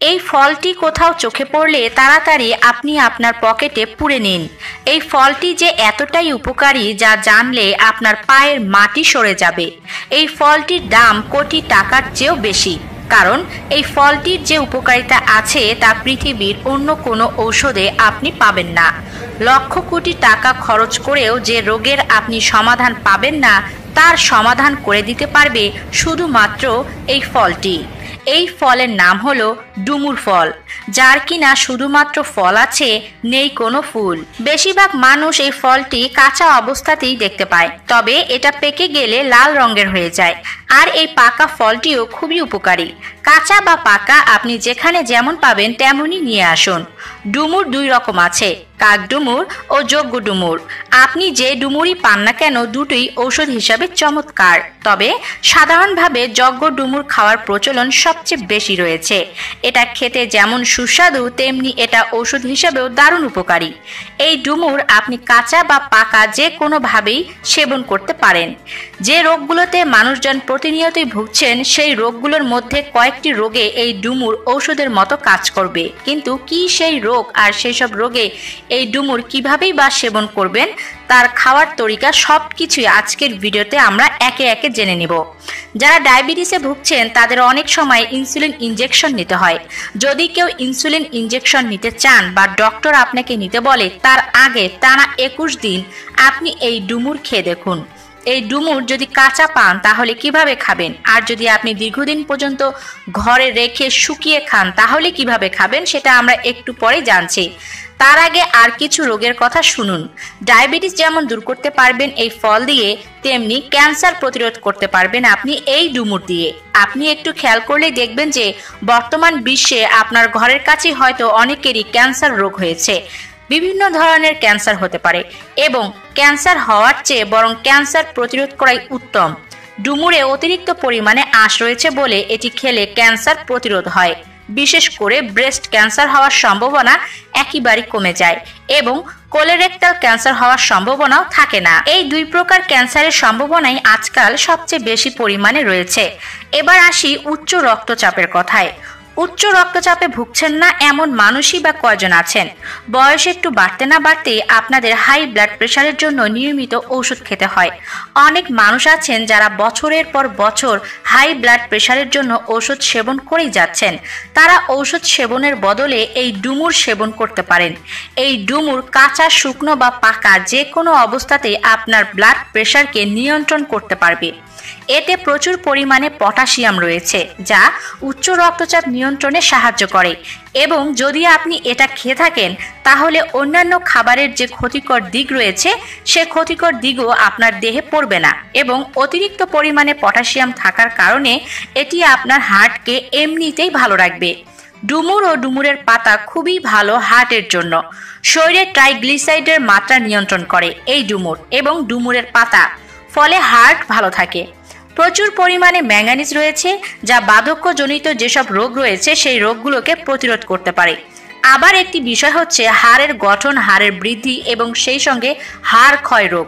এই ফলটি কোথাও চোখে পড়লে তাড়াতাড়ি আপনি আপনার পকেটে পুরে নিন। এই ফলটি যে এতটাই উপকারী যা জানলে আপনার পায়ের মাটি সরে যাবে। এই ফলটির দাম কোটি টাকার চেয়েও বেশি, কারণ এই ফলটির যে উপকারিতা আছে তা পৃথিবীর অন্য কোনো ঔষধে আপনি পাবেন না। লক্ষ কোটি টাকা খরচ করেও যে রোগের আপনি সমাধান পাবেন না তার সমাধান করে দিতে পারবে শুধুমাত্র এই ফলটি। এই ফলের নাম হলো ডুমুর ফল, যার কিনা শুধুমাত্র ফল আছে, নেই কোনো ফুল। বেশিরভাগ মানুষ এই ফলটি কাঁচা অবস্থাতেই দেখতে পায়, তবে এটা পেকে গেলে লাল রঙের হয়ে যায়। আর এই পাকা ফলটিও খুবই উপকারী। কাঁচা বা পাকা আপনি যেখানে যেমন পাবেন তেমনই নিয়ে আসুন। ডুমুর দুই রকম আছে, কাক ডুমুর ও যজ্ঞ ডুমুর। আপনি যে ডুমুরই পান না কেন দুটোই ঔষধ হিসাবে চমৎকার, তবে সাধারণভাবে যজ্ঞ ডুমুর খাওয়ার প্রচলন সবচেয়ে বেশি রয়েছে। এটা খেতে যেমন সুস্বাদু তেমনি এটা ঔষধ হিসাবেও দারুণ উপকারী। এই ডুমুর আপনি কাঁচা বা পাকা যে কোনোভাবেই সেবন করতে পারেন। যে রোগগুলোতে মানুষজন প্রতিনিয়তই ভুগছেন সেই রোগগুলোর মধ্যে কয়েকটি রোগে এই ডুমুর ঔষধের মতো কাজ করবে। কিন্তু কি সেই রোগ আর সেই সব রোগে এই ডুমুর কিভাবেই বা সেবন করবেন তার খাওয়ার তরিকা সবকিছুই আজকের ভিডিওতে আমরা একে একে জেনে নেব। যারা ডায়াবেটিসে ভুগছেন তাদের অনেক সময় ইনসুলিন ইনজেকশন নিতে হয়। যদি কেউ ইনসুলিন ইনজেকশন নিতে চান বা ডক্টর আপনাকে নিতে বলে তার আগে টানা 21 দিন আপনি এই ডুমুর খেয়ে দেখুন। এই ডুমুর যদি কাঁচা পান তাহলে কিভাবে খাবেন, আর যদি আপনি দীর্ঘদিন পর্যন্ত ঘরে রেখে শুকিয়ে খান তাহলে কিভাবে খাবেন সেটা আমরা একটু পরে জানছি। তার আগে আর কিছু রোগের কথা শুনুন। ডায়াবেটিস যেমন দূর করতে পারবেন এই ফল দিয়ে, তেমনি ক্যান্সার প্রতিরোধ করতে পারবেন আপনি এই ডুমুর দিয়ে। আপনি একটু খেয়াল করলেই দেখবেন যে বর্তমান বিশ্বে আপনার ঘরের কাছেই হয়তো অনেকেরই ক্যান্সার রোগ হয়েছে। বিভিন্ন ধরনের ক্যান্সার হতে পারে এবং ক্যান্সার হওয়ার চেয়ে বরং ক্যান্সার প্রতিরোধ করাই উত্তম। ডুমুরে অতিরিক্ত পরিমাণে আঁশ রয়েছে বলে এটি খেলে ক্যান্সার প্রতিরোধ হয়। বিশেষ করে ব্রেস্ট ক্যান্সার হওয়ার সম্ভাবনা একেবারে কমে যায় এবং কোলোরেক্টাল ক্যান্সার হওয়ার সম্ভাবনাও থাকে না। এই দুই প্রকার ক্যান্সারের সম্ভাবনাই আজকাল সবচেয়ে বেশি পরিমাণে রয়েছে। এবার আসি উচ্চ রক্তচাপের কথায়। উচ্চ রক্তচাপে ভুগছেন না এমন মানুষই বা কয়জন আছেন? বয়স একটু বাড়তে না বাড়তে আপনাদের হাই ব্লাড প্রেশারের জন্য নিয়মিত ওষুধ খেতে হয়। অনেক মানুষ আছেন যারা বছরের পর বছর হাই ব্লাড প্রেশারের জন্য ওষুধ সেবন করেই যাচ্ছেন। তারা ঔষধ সেবনের বদলে এই ডুমুর সেবন করতে পারেন। এই ডুমুর কাঁচা, শুকনো বা পাকা যে কোনো অবস্থাতেই আপনার ব্লাড প্রেশারকে নিয়ন্ত্রণ করতে পারবে। এতে প্রচুর পরিমাণে পটাশিয়াম রয়েছে যা উচ্চ রক্তচাপ নিয়ন্ত্রণে সাহায্য করে এবং যদি আপনি এটা খেয়ে থাকেন তাহলে অন্যান্য খাবারের যে ক্ষতিকর দিক রয়েছে সে ক্ষতিকর দিকও আপনার দেহে পড়বে না এবং অতিরিক্ত পরিমাণে পটাশিয়াম থাকার কারণে এটি আপনার হার্টকে এমনিতেই ভালো রাখবে। ডুমুর ও ডুমুরের পাতা খুবই ভালো হার্টের জন্য। শরীরে ট্রাইগ্লিসারাইডের মাত্রা নিয়ন্ত্রণ করে এই ডুমুর এবং ডুমুরের পাতা, ফলে হার্ট ভালো থাকে। প্রচুর পরিমাণে ম্যাঙ্গানিজ রয়েছে যা বার্ধক্যজনিত যেসব রোগ রয়েছে সেই রোগগুলোকে প্রতিরোধ করতে পারে। আবার একটি বিষয় হচ্ছে হাড়ের গঠন, হাড়ের বৃদ্ধি এবং সেই সঙ্গে হাড় ক্ষয় রোগ।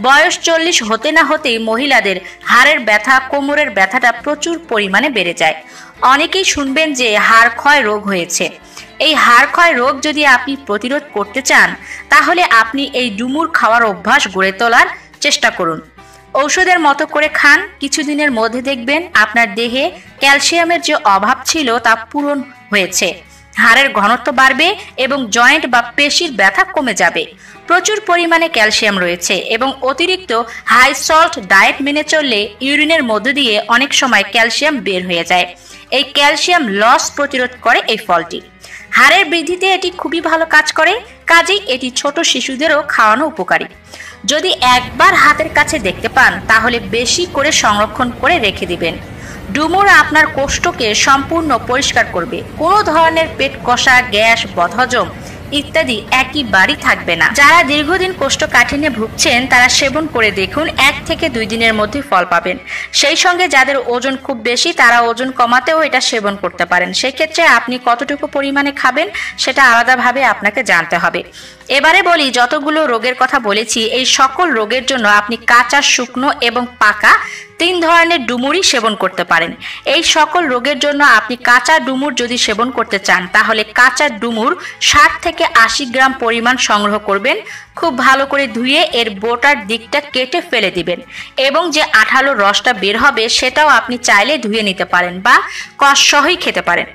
বয়স 40 হতে না হতেই মহিলাদের হাড়ের ব্যথা, কোমরের ব্যথাটা প্রচুর পরিমাণে বেড়ে যায়। অনেকেই শুনবেন যে হাড় ক্ষয় রোগ হয়েছে। এই হাড় ক্ষয় রোগ যদি আপনি প্রতিরোধ করতে চান তাহলে আপনি এই ডুমুর খাওয়ার অভ্যাস গড়ে তোলার চেষ্টা করুন। ঔষধের মতো করে খান, কিছুদিনের মধ্যে দেখবেন আপনার দেহে ক্যালসিয়ামের যে অভাব ছিল তা পূরণ হয়েছে। হাড়ের ঘনত্ব বাড়বে এবং জয়েন্ট বা পেশির ব্যথা কমে যাবে। প্রচুর পরিমাণে ক্যালসিয়াম রয়েছে এবং অতিরিক্ত হাই সল্ট ডায়েট মেনে চললে ইউরিনের মধ্য দিয়ে অনেক সময় ক্যালসিয়াম বের হয়ে যায়। এই ক্যালসিয়াম লস প্রতিরোধ করে এই ফলটি। হাড়ের বৃদ্ধিতে এটি খুবই ভালো কাজ করে, কাজেই এটি ছোট শিশুদেরও খাওয়ানো উপকারী। যদি একবার হাতের কাছে দেখতে পান তাহলে বেশি করে সংরক্ষণ করে রেখে দিবেন। ডুমুর আপনার কোষ্ঠকে সম্পূর্ণ পরিষ্কার করবে। কোনো ধরনের পেট কষা, গ্যাস, বদহজম ইত্যাদি একেবারেই থাকবে না। যারা দীর্ঘদিন কোষ্ঠকাঠিন্যে ভুগছেন তারা সেবন করে দেখুন, 1 থেকে 2 দিনের মধ্যে ফল পাবেন। সেই সঙ্গে যাদের ওজন খুব বেশি তারা ওজন কমাতেও এটা সেবন করতে পারেন। সেক্ষেত্রে আপনি কতটুকু পরিমাণে খাবেন সেটা আলাদাভাবে আপনাকে জানতে হবে। এবারে বলি, যতগুলো রোগের কথা বলেছি এই সকল রোগের জন্য আপনি কাঁচা, শুকনো এবং পাকা 3 ধরনের ডুমুরই সেবন করতে পারেন। এই সকল রোগের জন্য আপনি কাঁচা ডুমুর যদি সেবন করতে চান তাহলে কাঁচা ডুমুর 60 থেকে 80 গ্রাম পরিমাণ সংগ্রহ করবেন। খুব ভালো করে ধুয়ে এর বোটার দিকটা কেটে ফেলে দিবেন এবং যে আঠালো রসটা বের হবে সেটাও আপনি চাইলে ধুয়ে নিতে পারেন বা কষ সহই খেতে পারেন।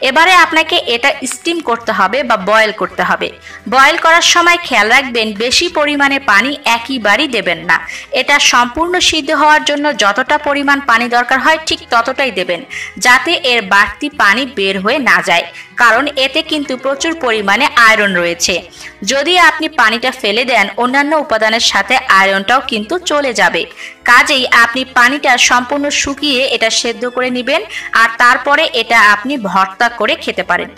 এবারে আপনাকে এটা স্টিম করতে হবে বা বয়েল করতে হবে। বয়েল করার সময় খেয়াল রাখবেন বেশি পরিমাণে পানি একইবারই দেবেন না। এটা সম্পূর্ণ সিদ্ধ হওয়ার জন্য যতটা পরিমাণ পানি দরকার হয় ঠিক ততটাই দেবেন, যাতে এর বাড়তি পানি বের হয়ে না যায়, কারণ এতে কিন্তু প্রচুর পরিমাণে আয়রন রয়েছে। যদি আপনি পানিটা ফেলে দেন অন্যান্য উপাদানের সাথে আয়রনটাও কিন্তু চলে যাবে। কাজেই আপনি পানিটা সম্পূর্ণ শুকিয়ে এটা সেদ্ধ করে নেবেন আর তারপরে এটা আপনি ভর্তা করে খেতে পারেন।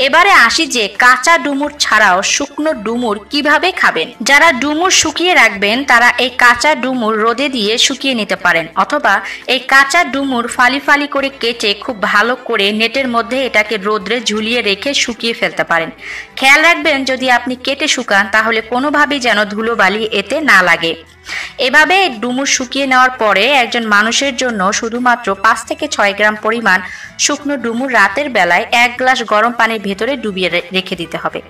এবারে আসি যে কাঁচা ডুমুর ছাড়াও শুকনো ডুমুর কিভাবে খাবেন। যারা ডুমুর শুকিয়ে রাখবেন তারা এই কাঁচা ডুমুর রোদে দিয়ে শুকিয়ে নিতে পারেন, অথবা এই কাঁচা ডুমুর ফালি ফালি করে কেটে খুব ভালো করে নেটের মধ্যে এটাকে রোদ্রে ঝুলিয়ে রেখে শুকিয়ে ফেলতে পারেন। খেয়াল রাখবেন যদি আপনি কেটে শুকান তাহলে কোনোভাবেই যেন ধুলোবালি এতে না লাগে। এভাবে ডুমুর শুকিয়ে নেওয়ার পরে একজন মানুষের জন্য শুধুমাত্র 5 থেকে 6 গ্রাম পরিমাণ শুকনো ডুমুর রাতের বেলায় 1 গ্লাস গরম পানির ভেতরে ডুবিয়ে রেখে দিতে হবে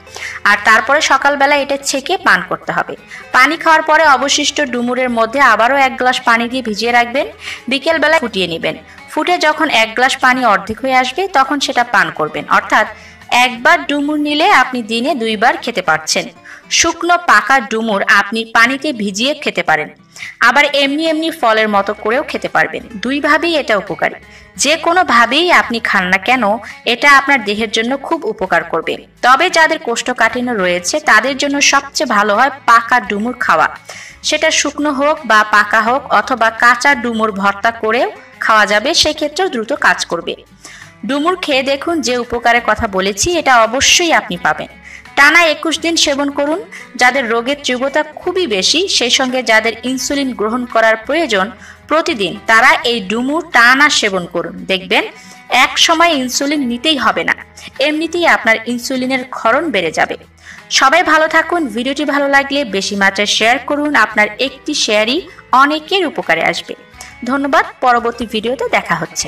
আর তারপরে সকালবেলা এটা ছেঁকে পান করতে হবে। পানি খাওয়ার পরে অবশিষ্ট ডুমুরের মধ্যে আবারও 1 গ্লাস পানি দিয়ে ভিজিয়ে রাখবেন। বিকেলবেলা ফুটিয়ে নেবেন। ফুটে যখন 1 গ্লাস পানি অর্ধেক হয়ে আসবে তখন সেটা পান করবেন। অর্থাৎ একবার ডুমুর নিলে আপনি দিনে 2 বার খেতে পারছেন। শুকনো পাকা ডুমুর আপনি পানিতে ভিজিয়ে খেতে পারেন, আবার এমনি এমনি ফলের মতো করেও খেতে পারবেন। 2 ভাবেই এটা উপকারী। যে কোনো ভাবেই আপনি খান না কেন এটা আপনার দেহের জন্য খুব উপকার করবে। তবে যাদের কোষ্ঠকাঠিন্য রয়েছে তাদের জন্য সবচেয়ে ভালো হয় পাকা ডুমুর খাওয়া। সেটা শুকনো হোক বা পাকা হোক, অথবা কাঁচা ডুমুর ভর্তা করেও খাওয়া যাবে, সেক্ষেত্রেও দ্রুত কাজ করবে। ডুমুর খেয়ে দেখুন, যে উপকারের কথা বলেছি এটা অবশ্যই আপনি পাবেন। টানা 21 দিন সেবন করুন। যাদের রোগের তীব্রতা খুবই বেশি, সেই সঙ্গে যাদের ইনসুলিন গ্রহণ করার প্রয়োজন প্রতিদিন, তারা এই ডুমুর টানা সেবন করুন। দেখবেন এক সময় ইনসুলিন নিতেই হবে না, এমনিতেই আপনার ইনসুলিনের ক্ষরণ বেড়ে যাবে। সবাই ভালো থাকুন। ভিডিওটি ভালো লাগলে বেশি মাত্রায় শেয়ার করুন। আপনার একটি শেয়ারই অনেকের উপকারে আসবে। ধন্যবাদ। পরবর্তী ভিডিওতে দেখা হচ্ছে।